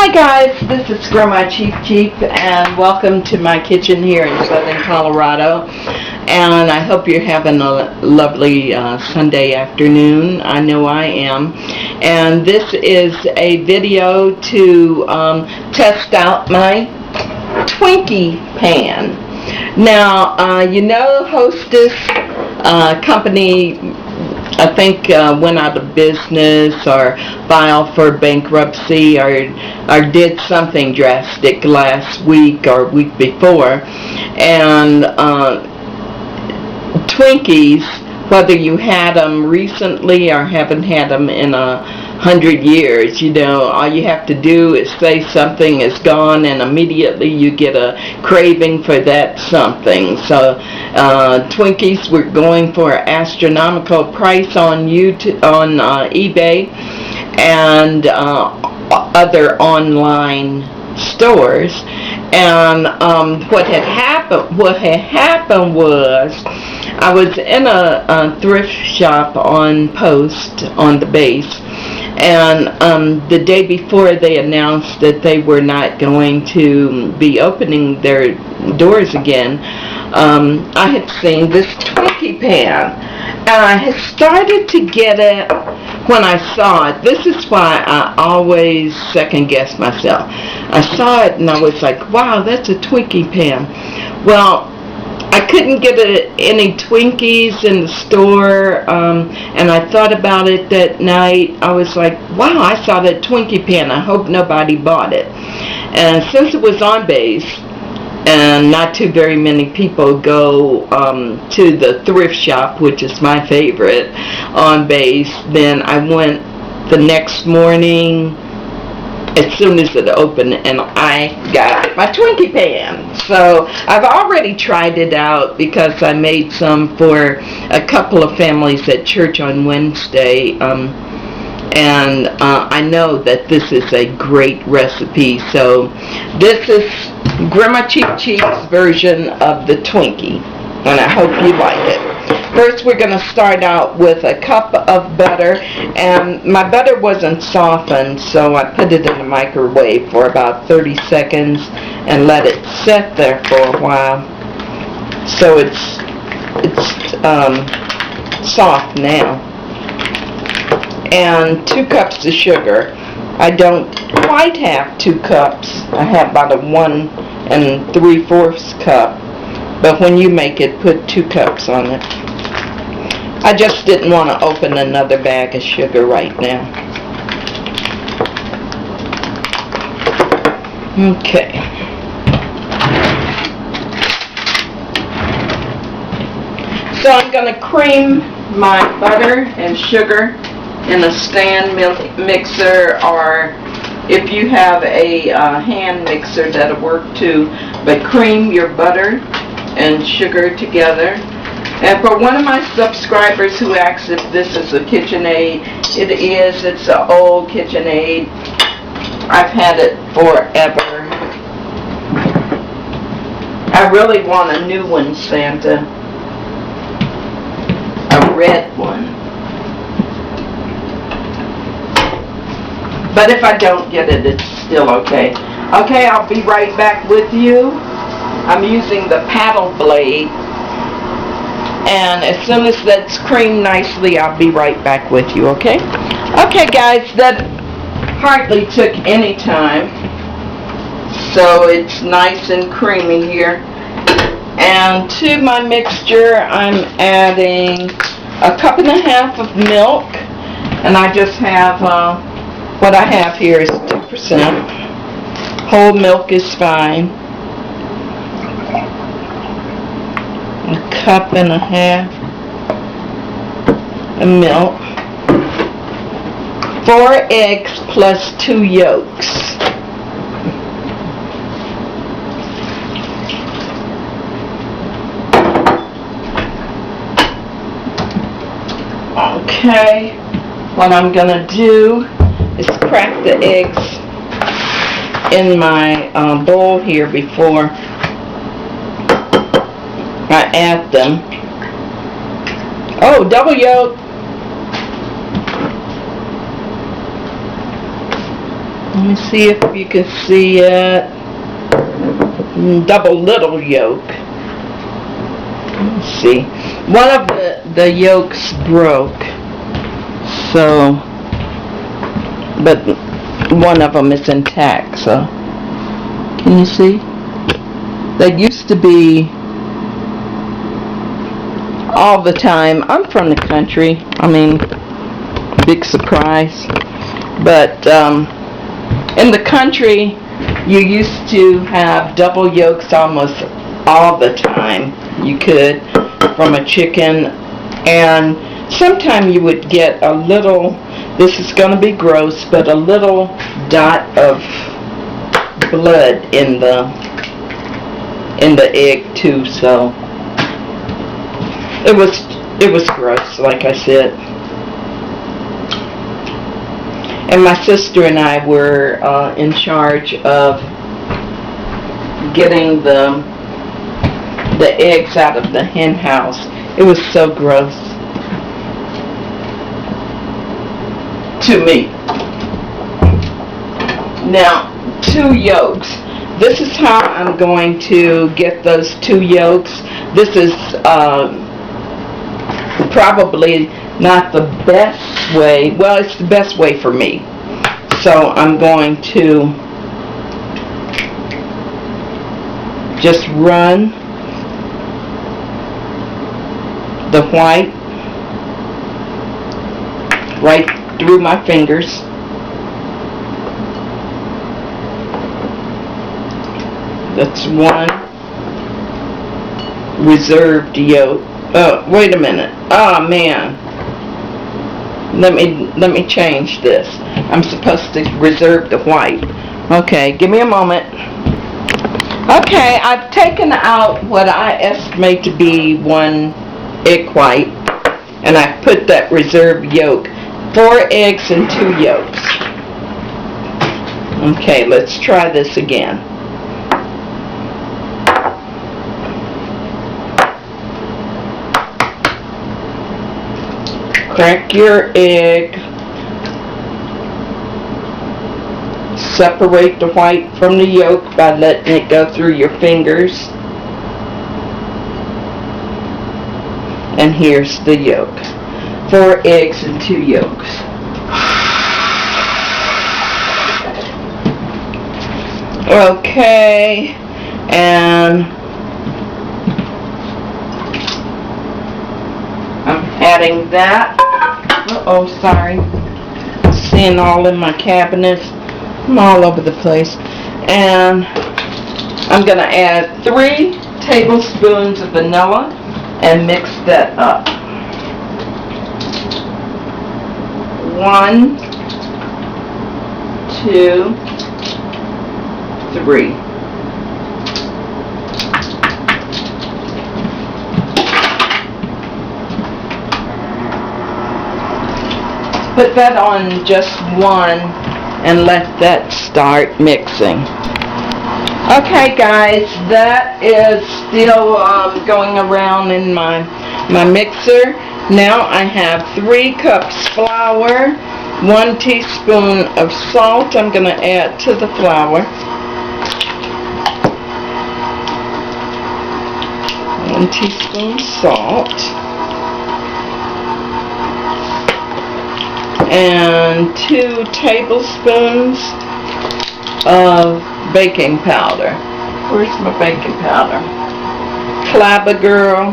Hi guys, this is Grandma Cheap and welcome to my kitchen here in southern Colorado, and I hope you're having a lovely Sunday afternoon. I know I am. And this is a video to test out my Twinkie pan. Now, Hostess company, I think went out of business or filed for bankruptcy or did something drastic last week or week before. And Twinkies, whether you had them recently or haven't had them in 100 years, all you have to do is say something is gone and immediately you get a craving for that something. So Twinkies were going for an astronomical price on eBay and other online stores. And what had happened was I was in a thrift shop on Post on the base, and the day before they announced that they were not going to be opening their doors again, I had seen this Twinkie pan, and I had started to get it when I saw it. This is why I always second guess myself. I saw it and I was like, wow, that's a Twinkie pan. Well, I couldn't get any Twinkies in the store, and I thought about it that night. I was like, wow, I saw that Twinkie pan. I hope nobody bought it. And since it was on base, and not too very many people go to the thrift shop, which is my favorite, on base, then I went the next morning as soon as it opened, and I got my Twinkie pan. So I've already tried it out because I made some for a couple of families at church on Wednesday, and I know that this is a great recipe. So this is Grandma Cheap's version of the Twinkie, and I hope you like it. First, we're going to start out with a cup of butter, and my butter wasn't softened, so I put it in the microwave for about 30 seconds and let it sit there for a while. So it's soft now. And 2 cups of sugar. I don't quite have 2 cups. I have about a 1 3/4 cup. But when you make it, put 2 cups on it. I just didn't want to open another bag of sugar right now. Okay. So I'm going to cream my butter and sugar in a stand mixer, or if you have a hand mixer, that'll work too. But cream your butter and sugar together. And for one of my subscribers who asked if this is a KitchenAid, it is. It's an old KitchenAid. I've had it forever. I really want a new one, Santa. A red one. But if I don't get it, it's still okay. Okay, I'll be right back with you. I'm using the paddle blade. And as soon as that's creamed nicely, I'll be right back with you, okay? Okay, guys, that hardly took any time. So it's nice and creamy here. And to my mixture, I'm adding 1.5 cups of milk. And I just have, what I have here is 2%. Whole milk is fine. 1.5 cups of milk. 4 eggs plus 2 yolks. Okay, what I'm gonna do is crack the eggs in my bowl here before I add them. Oh, double yolk. Let me see if you can see it. Double little yolk. Let's see. One of the yolks broke. So, but one of them is intact. So, can you see? That used to be all the time. I'm from the country. I mean, big surprise. But in the country, you used to have double yolks almost all the time. You could, from a chicken, and sometimes you would get a little, this is going to be gross, but a little dot of blood in the egg too. So it was gross, like I said. And my sister and I were in charge of getting the eggs out of the hen house. It was so gross to me. Now, 2 yolks. This is how I'm going to get those 2 yolks. This is probably not the best way. Well, it's the best way for me. So I'm going to just run the white right through my fingers. That's one reserved yolk. Oh, wait a minute. Oh man. Let me change this. I'm supposed to reserve the white. Okay, give me a moment. Okay, I've taken out what I estimate to be 1 egg white, and I've put that reserved yolk. 4 eggs and 2 yolks. Okay, let's try this again. Crack your egg. Separate the white from the yolk by letting it go through your fingers. And here's the yolk. 4 eggs and 2 yolks. Okay, and I'm adding that. Uh-oh, sorry. Seeing all in my cabinets. I'm all over the place. And I'm going to add 3 tablespoons of vanilla and mix that up. 1, 2, 3. Put that on just 1 and let that start mixing. Okay guys, that is still going around in my mixer. Now I have 3 cups flour, 1 teaspoon of salt I'm going to add to the flour. 1 teaspoon salt. And 2 tablespoons of baking powder. Where's my baking powder? Clabber girl.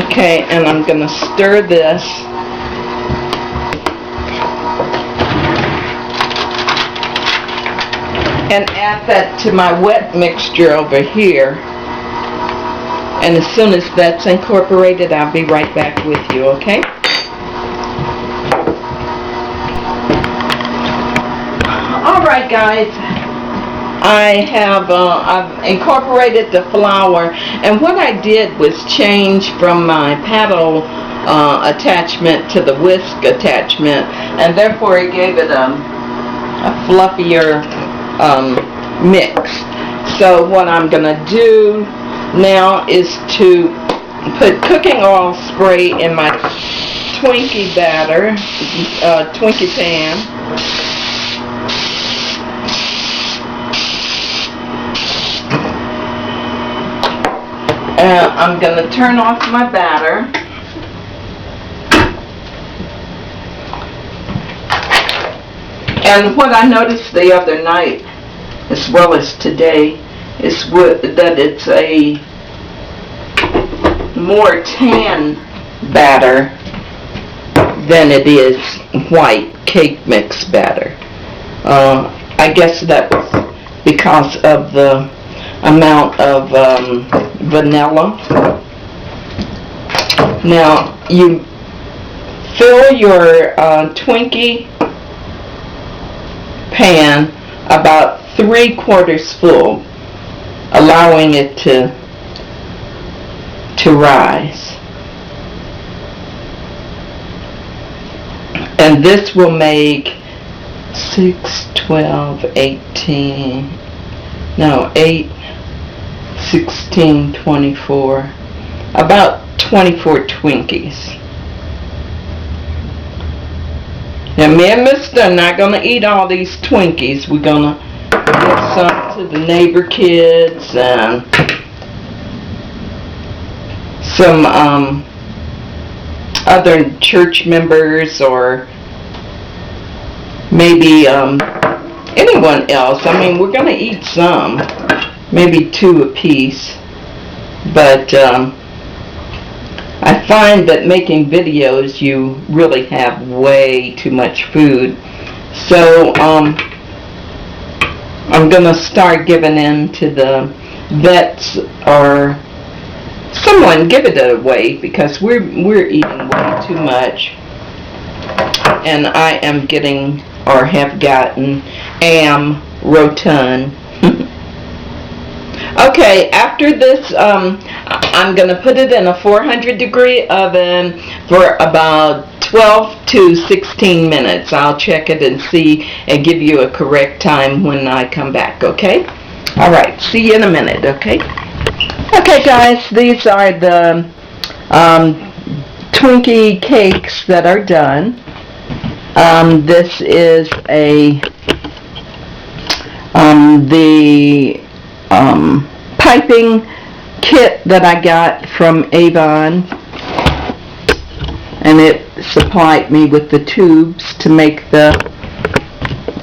Okay, and I'm going to stir this. And add that to my wet mixture over here. And as soon as that's incorporated, I'll be right back with you, okay? Alright guys, I've incorporated the flour, and what I did was change from my paddle attachment to the whisk attachment, and therefore it gave it a fluffier mix. So what I'm going to do now is to put cooking oil spray in my Twinkie batter, Twinkie pan. And I'm going to turn off my batter. And what I noticed the other night, as well as today, is that it's a more tan batter than it is white cake mix batter. I guess that's because of the amount of vanilla. Now you fill your Twinkie pan about 3/4 full, allowing it to rise. And this will make 6, 12, 18, no, 8, 16, 24, about 24 Twinkies. Now me and Mister are not going to eat all these Twinkies. We're going to give some to the neighbor kids and some other church members, or maybe anyone else. I mean, we're going to eat some, maybe 2 apiece, but I find that making videos you really have way too much food, so I'm going to start giving in to the vets or someone. Give it away, because we're eating way too much, and I am getting, or have gotten, rotund. Okay, after this, I'm going to put it in a 400-degree oven for about 12 to 16 minutes. I'll check it and see and give you a correct time when I come back, okay? Alright, see you in a minute, okay? Okay guys, these are the Twinkie cakes that are done. This is the piping kit that I got from Avon, and it supplied me with the tubes to make the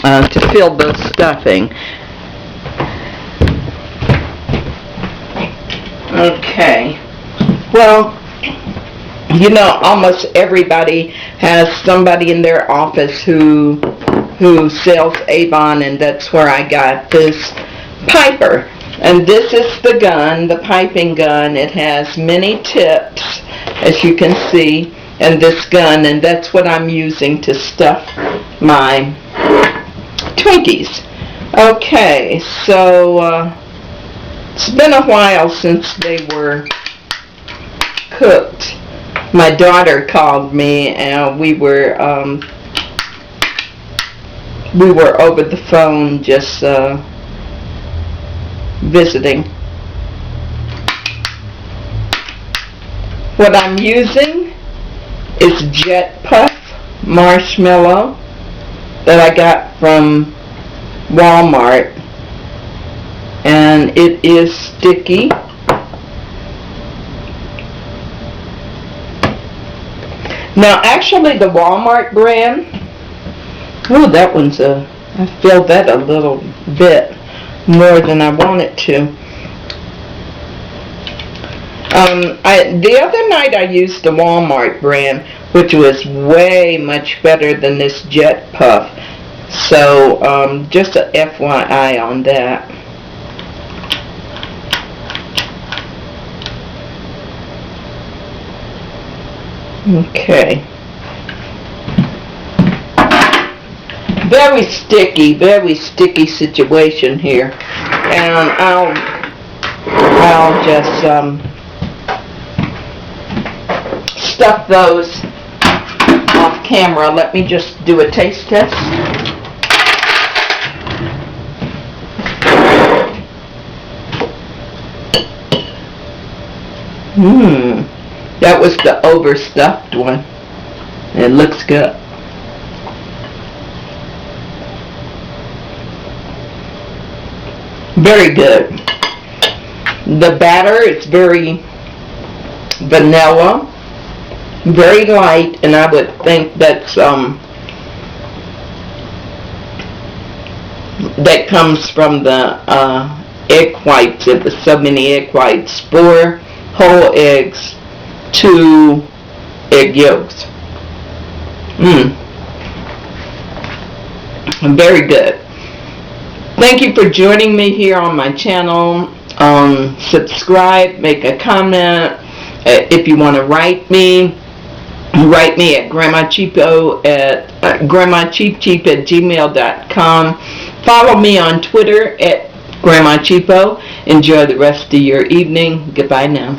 to fill the stuffing. Okay, well, you know, almost everybody has somebody in their office who sells Avon, and that's where I got this piper. And this is the gun, the piping gun. It has many tips, as you can see, in this gun, and that's what I'm using to stuff my Twinkies. Okay, so it's been a while since they were cooked. My daughter called me, and we were over the phone just visiting. What I'm using is Jet Puff marshmallow that I got from Walmart, and it is sticky. Now actually the Walmart brand, oh, that one's I filled that a little bit more than I wanted to. The other night I used the Walmart brand, which was way much better than this Jet Puff. So just a FYI on that. Okay. Very sticky situation here, and I'll just stuff those off camera. Let me just do a taste test. That was the overstuffed one. It looks good. Very good. The batter is very vanilla, very light, and I would think that's that comes from the egg whites. It was so many egg whites, 4 whole eggs, 2 egg yolks. Very good. Thank you for joining me here on my channel. Subscribe, make a comment. If you want to write me at grandmacheapo at grandmacheapcheap@gmail.com. Follow me on Twitter at grandmacheapo. Enjoy the rest of your evening. Goodbye now.